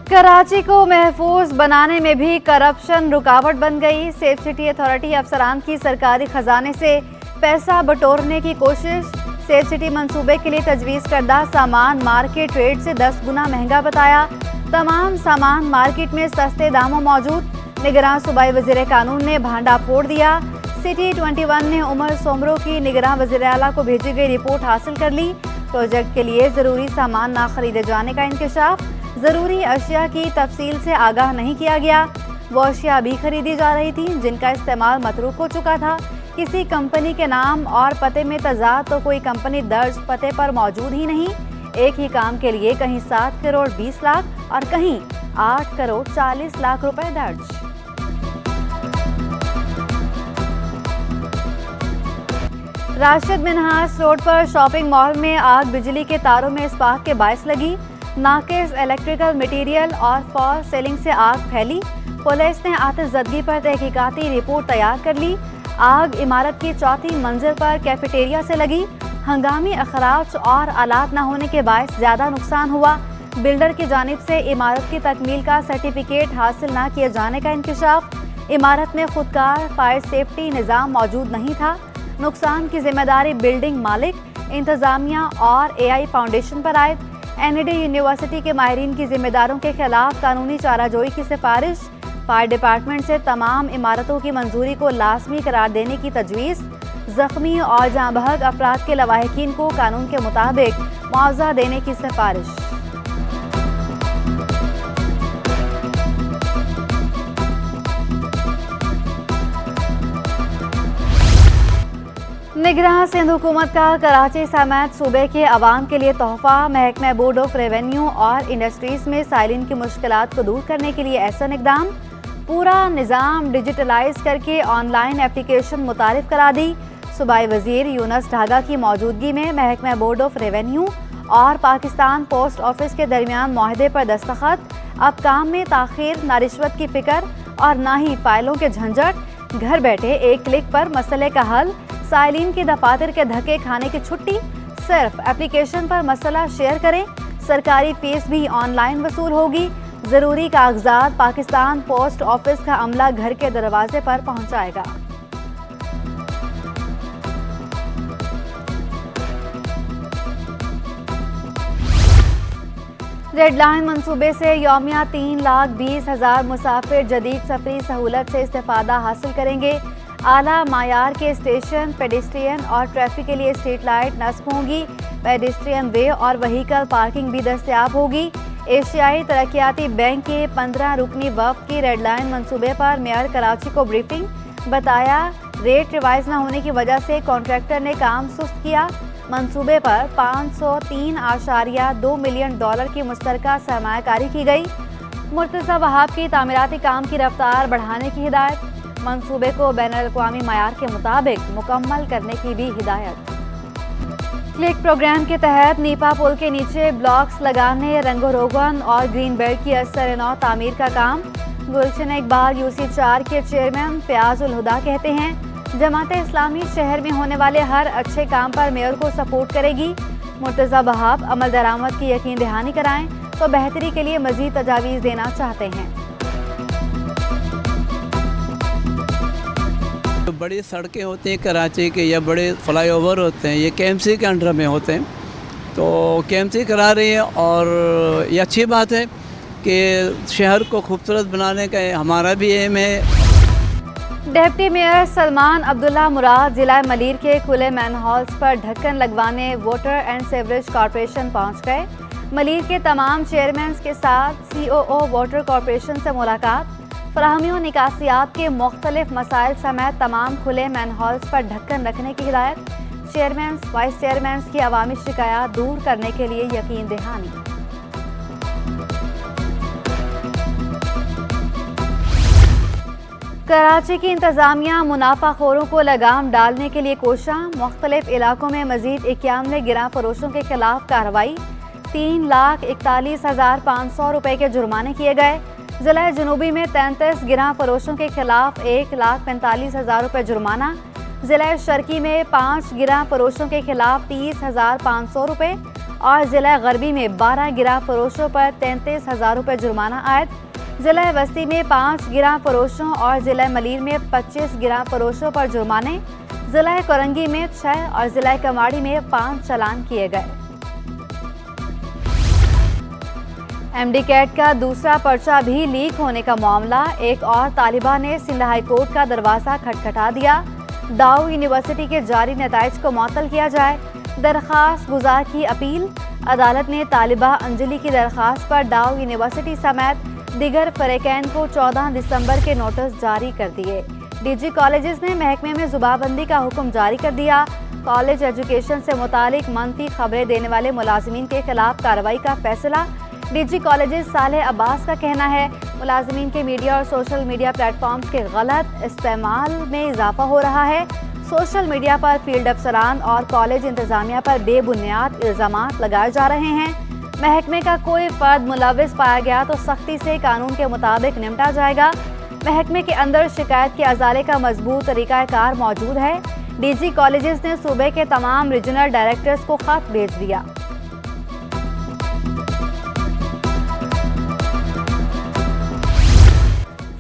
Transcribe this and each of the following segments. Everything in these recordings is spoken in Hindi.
कराची को महफूज बनाने में भी करप्शन रुकावट बन गई। सेफ सिटी अथॉरिटी अफसरान की सरकारी खजाने से पैसा बटोरने की कोशिश। सेफ सिटी मंसूबे के लिए तजवीज़ करदा सामान मार्केट रेट से 10 गुना महंगा बताया। तमाम सामान मार्केट में सस्ते दामों मौजूद। निगरान सूबाई वज़ीर कानून ने भांडा फोड़ दिया। सिटी 21 ने उमर सोमरो की निगरान वज़ीर आला को भेजी गई रिपोर्ट हासिल कर ली। प्रोजेक्ट के लिए ज़रूरी सामान ना खरीदे जाने का इंकशाफ। ज़रूरी अशिया की तफसील से आगाह नहीं किया गया। वो अशिया भी खरीदी जा रही थी जिनका इस्तेमाल मतरूक हो चुका था। किसी कंपनी के नाम और पते में तजाद तो कोई कंपनी दर्ज पते पर मौजूद ही नहीं। एक ही काम के लिए कहीं 7 करोड़ 20 लाख और कहीं 8 करोड़ 40 लाख रुपए दर्ज। राशिद मिन्हास रोड पर शॉपिंग मॉल में आग बिजली के तारों में स्पार्क के बायस लगी। नाकिस इलेक्ट्रिकल मटेरियल और फॉल सेलिंग से आग फैली। पुलिस ने आतिशज़दगी पर तहकीकाती रिपोर्ट तैयार कर ली। आग इमारत की 4थी मंजिल पर कैफेटेरिया से लगी। हंगामी अखराज और आलात न होने के बायस ज़्यादा नुकसान हुआ। बिल्डर की जानिब से इमारत की तकमील का सर्टिफिकेट हासिल न किए जाने का इंकशाफ। इमारत में खुदकार फायर सेफ्टी निज़ाम मौजूद नहीं था। नुकसान की जिम्मेदारी बिल्डिंग मालिक, इंतजामिया और AI फाउंडेशन पर आयद। NAD यूनिवर्सिटी के माहिरीन की जिम्मेदारों के खिलाफ कानूनी चाराजोई की सिफारिश। फायर डिपार्टमेंट से तमाम इमारतों की मंजूरी को लाजमी करार देने की तजवीज़। जख्मी और जाँ बहक अफराद के लवाहिकीन को कानून के मुताबिक मुआवजा देने की सिफारिश। निगरान सिंध हुकूमत का कराची समेत सूबे के अवाम के लिए तोहफा। महकमा बोर्ड ऑफ रेवेन्यू और इंडस्ट्रीज में साइलिन की मुश्किलात को दूर करने के लिए ऐसा इकदाम। पूरा निज़ाम डिजिटलाइज करके ऑनलाइन एप्लीकेशन मुतारिफ करा दी। सूबाई वज़ीर यूनुस ढागा की मौजूदगी में महकमा बोर्ड ऑफ रेवेन्यू और पाकिस्तान पोस्ट ऑफिस के दरमियान मुआहदे पर दस्तखत। अब काम में ताख़ीर, ना रिश्वत की फ़िक्र और ना ही फ़ाइलों के झंझट। घर बैठे एक क्लिक पर मसले का हल। साइलिन की दफातर के धक्के खाने की छुट्टी। सिर्फ एप्लीकेशन पर मसला शेयर करें। सरकारी फीस भी ऑनलाइन वसूल होगी। ज़रूरी कागजात पाकिस्तान पोस्ट ऑफिस का अमला घर के दरवाजे पर पहुंचाएगा। रेड लाइन मंसूबे से यौमिया 3,20,000 मुसाफिर जदीद सफरी सहूलत से इस्तेफादा हासिल करेंगे। आला मायार के स्टेशन, पेडेस्ट्रियन और ट्रैफिक के लिए स्ट्रीट लाइट नस्ब होंगी। पेडेस्ट्रियन वे और व्हीकल पार्किंग भी दस्तयाब होगी। एशियाई तरक्याती बैंक के 15 रुकनी वफ़द की रेड लाइन मंसूबे पर मेयर कराची को ब्रीफिंग। बताया रेट रिवाइज न होने की वजह से कॉन्ट्रैक्टर ने काम सुस्त किया। मंसूबे पर $503.2 मिलियन की मुश्तरका सरमायाकारी की गई। मुर्तज़ा वहाब की तामीराती काम की रफ्तार बढ़ाने की हिदायत। मंसूबे को बैनुल-अक़वामी मयार के मुताबिक मुकम्मल करने की भी हिदायत। क्लिक प्रोग्राम के तहत नीपा पुल के नीचे ब्लॉक्स लगाने, रंगो रोगन और ग्रीन बेल्ट की असर-ए-नौ तामीर का काम। गुलशन इकबाल UC4 के चेयरमैन फ़याज़ उल हुदा कहते हैं जमात इस्लामी शहर में होने वाले हर अच्छे काम पर मेयर को सपोर्ट करेगी। मुर्तज़ा वहाब अमल दरामद की यकीन दहानी कराएं तो बेहतरी के लिए मज़ीद तजावीज़ देना चाहते हैं। बड़ी सड़कें होती हैं कराची के या बड़े फ्लाईओवर होते हैं, ये KMC के अंडर में होते हैं। तो KMC करा रही है और ये अच्छी बात है कि शहर को खूबसूरत बनाने का हमारा भी एम है। डिप्टी मेयर सलमान अब्दुल्ला मुराद जिला मलीर के खुले मैनहोल्स पर ढक्कन लगवाने वाटर एंड सीवरेज कॉरपोरेशन पहुँच गए। मलीर के तमाम चेयरमैन के साथ COO वाटर कॉरपोरेशन से मुलाकात। फराहमी और निकासियात के मुख्तलिफ मसाइल समेत तमाम खुले मैनहोल्स पर ढक्कन रखने की हिदायत। चेयरमैन वाइस चेयरमैन की अवामी शिकायत दूर करने के लिए यकीन दहानी। कराची की इंतजामिया मुनाफाखोरों को लगाम डालने के लिए कोशा। मुख्तलिफ इलाकों में मजीद 91 गिरा फरोशों के खिलाफ कार्रवाई। 3,41,500 रुपए के जुर्माने किए गए। जिला जनूबी में 33 गिरा फरोशों के खिलाफ 1,45,000 रुपये जुर्माना। जिला शर्की में 5 गिरा फरोशों के खिलाफ 30,500 रुपये और ज़िला गरबी में 12 गिरा फरोशों पर 33,000 रुपये जुर्माना आयद। ज़िला वस्ती में 5 गिरा फरोशों और ज़िला मलीर में 25 गिरा फरोशों पर जुर्माने, ज़िला कोरंगी में 6 और ज़िला कमाड़ी में 5 चालान किए गए। एमडी कैट का दूसरा पर्चा भी लीक होने का मामला, एक और तालिबा ने सिंध हाई कोर्ट का दरवाज़ा खटखटा दिया। दाऊ यूनिवर्सिटी के जारी नताइज को मुअत्तल किया जाए, दरख्वास्त गुजार की अपील। अदालत ने तालिबा अंजलि की दरख्वास्त पर दाऊ यूनिवर्सिटी समेत दिगर फरीकैन को 14 दिसंबर के नोटिस जारी कर दिए। डीजी कॉलेजेस ने महकमे में जुबाबंदी का हुक्म जारी कर दिया। कॉलेज एजुकेशन से मुतालिक मनफी खबरें देने वाले मुलाजिमीन के खिलाफ कार्रवाई का फैसला। डीजी कॉलेजेस सालेह अब्बास का कहना है, मुलाजिमीन के मीडिया और सोशल मीडिया प्लेटफॉर्म्स के गलत इस्तेमाल में इजाफा हो रहा है। सोशल मीडिया पर फील्ड अफसरान और कॉलेज इंतजामिया पर बेबुनियाद इल्ज़ामात लगाए जा रहे हैं। महकमे का कोई फर्द मुलविस पाया गया तो सख्ती से कानून के मुताबिक निपटा जाएगा। महकमे के अंदर शिकायत के अजाले का मजबूत तरीक़ाकार मौजूद है। डीजी कॉलेजेस ने सूबे के तमाम रीजनल डायरेक्टर्स को खत भेज दिया।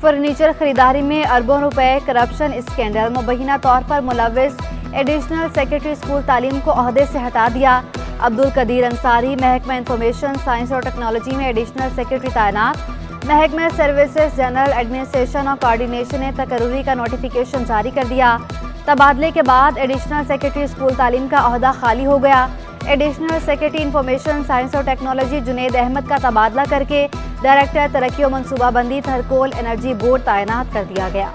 फर्नीचर खरीदारी में अरबों रुपए करप्शन स्कैंडल, मुबैना तौर पर मुलविस एडिशनल सेक्रेटरी स्कूल तालीम को ओहदे से हटा दिया। अब्दुल कदीर अंसारी महकमा इंफॉर्मेशन साइंस और टेक्नोलॉजी में एडिशनल सेक्रेटरी तैनात। महकमा सर्विसेज जनरल एडमिनिस्ट्रेशन और कोऑर्डिनेशन ने तकर्री का नोटिफिकेशन जारी कर दिया। तबादले के बाद एडिशनल सेक्रेटरी स्कूल तालीम का ओहदा खाली हो गया। एडिशनल सेक्रेटरी इंफॉर्मेशन साइंस और टेक्नोलॉजी जुनेद अहमद का तबादला करके डायरेक्टर तरक्की और मनसूबाबंदी थरकोल एनर्जी बोर्ड तैनात कर दिया गया।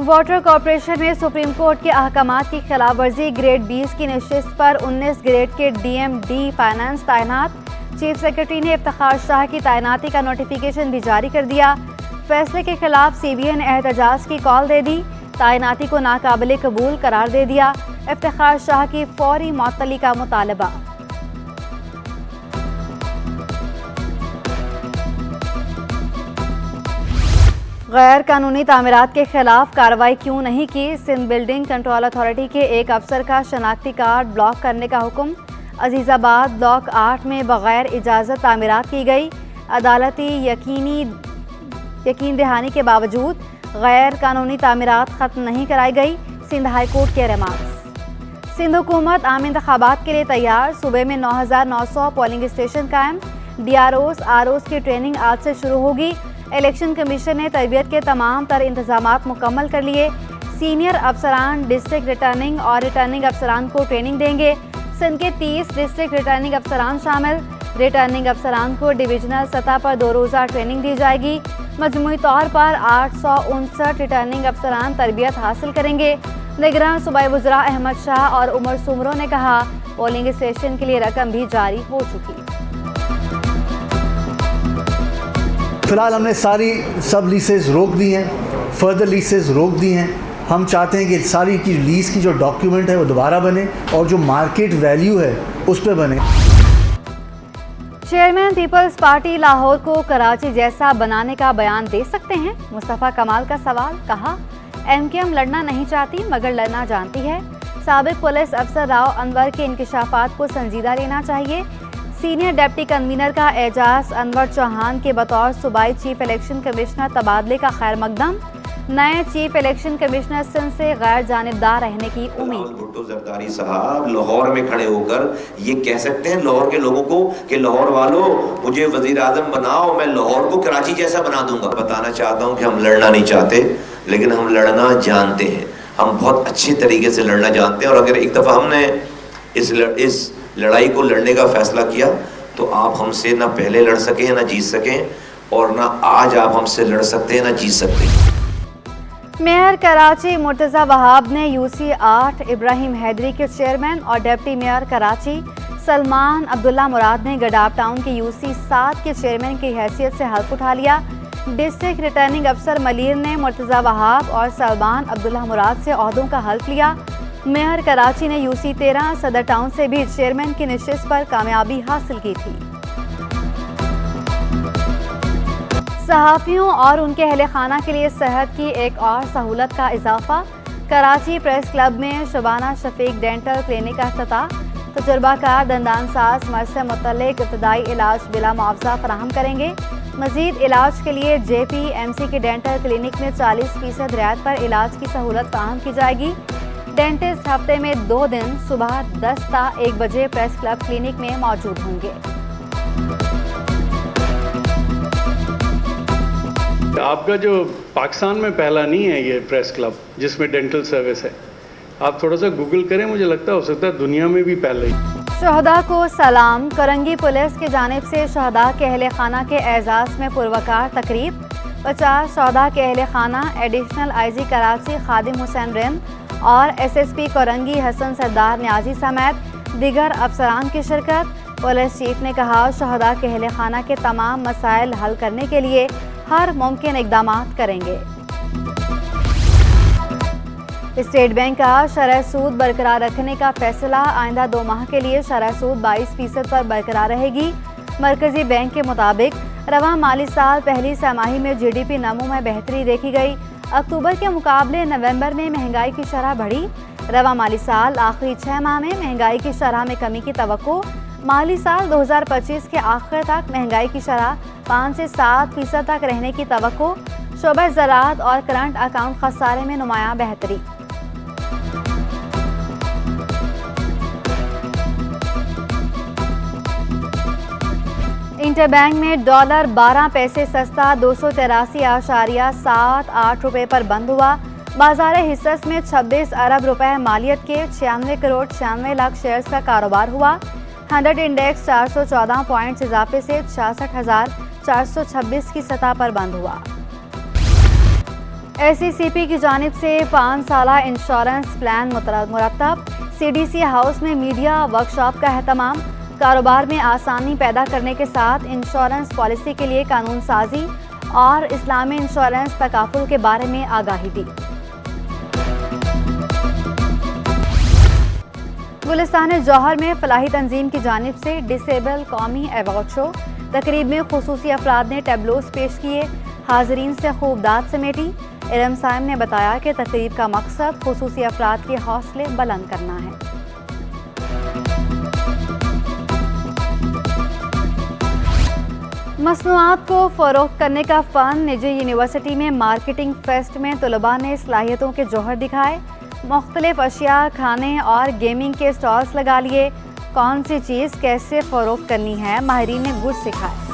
वाटर कॉरपोरेशन में सुप्रीम कोर्ट के अहकामात की खिलाफ वर्जी, ग्रेड 20 की नशिस्त पर 19 ग्रेड के डीएमडी फाइनेंस तैनात। चीफ सेक्रेटरी ने इफ्तिखार शाह की तैनाती का नोटिफिकेशन भी जारी कर दिया। फैसले के खिलाफ सीबीआई ने एहतजाज की कॉल दे दी। तैनाती को नाकाबिले कबूल करार दे दिया। इफ्तिखार शाह की फौरी मुअत्तली का मुतालबा। गैर कानूनी तामीरात के खिलाफ कार्रवाई क्यों नहीं की? सिंध बिल्डिंग कंट्रोल अथॉरिटी के एक अफसर का शनाख्ती कार्ड ब्लॉक करने का हुक्म। अजीज़ाबाद ब्लॉक 8 में बगैर इजाज़त तामीरात की गई। अदालती यकीन दहानी के बावजूद गैर कानूनी तामीरात ख़त्म नहीं कराई गई। सिंध हाई कोर्ट के रिमार्क्स। सिंध हुकूमत आम इंतखाबात के लिए तैयार। सूबे में 9,900 पोलिंग स्टेशन कायम। DROs ROs की ट्रेनिंग आज से शुरू होगी। इलेक्शन कमीशन ने तरबियत के तमाम तर इंतजामात मुकम्मल कर लिए। सीनियर अफसरान डिस्ट्रिक्ट रिटर्निंग और रिटर्निंग अफसरान को ट्रेनिंग देंगे। सिंध के 30 डिस्ट्रिक्ट रिटर्निंग अफसरान शामिल। रिटर्निंग अफसरान को डिविजनल सतह पर 2 रोज़ा ट्रेनिंग दी जाएगी। मजमूई तौर पर 859 रिटर्निंग अफसरान तरबियत हासिल करेंगे। निगरान सूबाई वज़रा अहमद शाह और उमर सुमरो ने कहा, पोलिंग स्टेशन के लिए रकम भी जारी हो चुकी। फ़िलहाल हमने सारी सब लीसेस रोक दी हैं, फर्दर लीसेस रोक दी हैं। हम चाहते हैं कि सारी की लीज़ की जो डॉक्यूमेंट है वो दोबारा बने और जो मार्केट वैल्यू है उस पर बने। चेयरमैन पीपल्स पार्टी लाहौर को कराची जैसा बनाने का बयान दे सकते हैं? मुस्तफ़ा कमाल का सवाल। कहा, MKM लड़ना नहीं चाहती मगर लड़ना जानती है। साबिक पुलिस अफसर राव अनवर के इंकशाफात को संजीदा लेना चाहिए। सीनियर डिप्टी कन्वीनर का एजाज अनवर चौहान के बतौर सूबाई चीफ इलेक्शन कमिश्नर तबादले का खैर मकदम। नए चीफ इलेक्शन कमिश्नर सिंध से गैर जानिबदार रहने की उम्मीद। भुट्टो जरदारी साहब लाहौर में खड़े होकर ये कह सकते हैं लाहौर के लोगों को कि लाहौर वालों मुझे वजीर आजम बनाओ, मैं लाहौर को कराची जैसा बना दूंगा। बताना चाहता हूँ कि हम लड़ना नहीं चाहते, लेकिन हम लड़ना जानते हैं। हम बहुत अच्छे तरीके से लड़ना जानते हैं। और अगर एक दफ़ा हमने इस लड़ाई को लड़ने का फैसला किया तो आप हमसे ना पहले लड़ सकें ना जीत सकें, और ना आज आप हमसे लड़ सकते हैं ना जीत सकते हैं। मेयर कराची मुर्तज़ा वहाब ने UC 8 इब्राहिम हैदरी के चेयरमैन और डिप्टी मेयर कराची सलमान अब्दुल्ला मुराद ने गडाब टाउन के UC 7 के चेयरमैन की हैसियत से हल्फ उठा लिया। डिस्ट्रिक्ट रिटर्निंग अफसर मलीर ने मुर्तज़ा वहाब और सलमान अब्दुल्ला मुराद से ओहदों का हल्फ लिया। मेयर कराची ने UC 13 सदर टाउन से भी चेयरमैन की नशिस्त पर कामयाबी हासिल की थी। सहाफ़ियों और उनके अहले खाना के लिए सेहत की एक और सहूलत का इजाफा। कराची प्रेस क्लब में शबाना शफीक डेंटल क्लिनिक का इफ्तिताह। तजुर्बाकार दंदानसाज मर्ज से मुतल्लिक इब्तदाई इलाज बिला मुआवजा फराहम करेंगे। मजीद इलाज के लिए JPMC की डेंटल क्लिनिक में 40% रियायत पर इलाज की सहूलत फराहम की जाएगी। डेंटिस्ट हफ्ते में 2 दिन सुबह 10 ता 1 बजे प्रेस क्लब क्लिनिक में मौजूद होंगे। आपका जो पाकिस्तान में पहला नहीं है ये प्रेस क्लब जिसमें डेंटल सर्विस है, आप थोड़ा सा गूगल करें, मुझे लगता है हो सकता है दुनिया में भी पहले ही। शहदा को सलाम। करंगी पुलिस की जानिब से शहदा के अहले खाना के एजाज़ में पुरवकार तकरीब। 50 शहदा के अहले खाना एडिशनल IG कराची खादिम हुसैन रिंद और SSP करंगी हसन सरदार न्याजी समेत दीगर अफसरान की शिरकत। पुलिस चीफ ने कहा शहदा के अहले खाना के तमाम मसाइल हल करने के लिए हर मुमकिन इकदाम करेंगे। स्टेट बैंक का शरह सूद बरकरार रखने का फैसला। आइंदा 2 माह के लिए शरह सूद 22% पर बरकरार रहेगी। मरकजी बैंक के मुताबिक रवा माली साल पहली छमाही में GDP नमू में बेहतरी देखी गई। अक्टूबर के मुकाबले नवंबर में महंगाई की शरह बढ़ी। रवा माली साल आखिरी 6 माह में महंगाई की शरह में कमी की तवक्को। माली साल 2025 के आखिर तक महंगाई की शरह 5 से 7% तक रहने की तवक्को। शोबे ज़राअत और करंट अकाउंट खसारे में नुमाया बेहतरी। इंटरबैंक में डॉलर 12 पैसे सस्ता 283.78 रुपये पर बंद हुआ। बाजार हिस्सस में 26 अरब रुपए मालियत के 96 करोड़ 96 लाख शेयर्स का कारोबार हुआ। 100 इंडेक्स 414 पॉइंट्स इजाफे से 66,426 की सतह पर बंद हुआ। SECP की जानिब से 5 साला इंश्योरेंस प्लान मुरतब। CDC हाउस में मीडिया वर्कशॉप का एहतमाम। कारोबार में आसानी पैदा करने के साथ इंश्योरेंस पॉलिसी के लिए कानून साजी और इस्लामी इंश्योरेंस तकाफुल के बारे में आगाही दी। गुलिस्तान जौहर में फलाही तंजीम की जानिब से डिसेबल कौमी अवार्ड शो। तकरीब में खुसूसी अफराद ने टैबलोस पेश किए। हाजरीन से खूब दाद समेटी। इरम साइम ने बताया कि तकरीब का मकसद खुसूसी अफराद के हौसले बुलंद करना है। मसनूआत को फ़रोग़ करने का फ़न। निजी यूनिवर्सिटी में मार्केटिंग फेस्ट में तलबा ने सलाहियतों के जौहर दिखाए। मुख्तलिफ अशिया, खाने और गेमिंग के स्टॉल्स लगा लिए। कौन सी चीज़ कैसे फ़रोग़ करनी है, माहिरीन ने गुर सिखाए।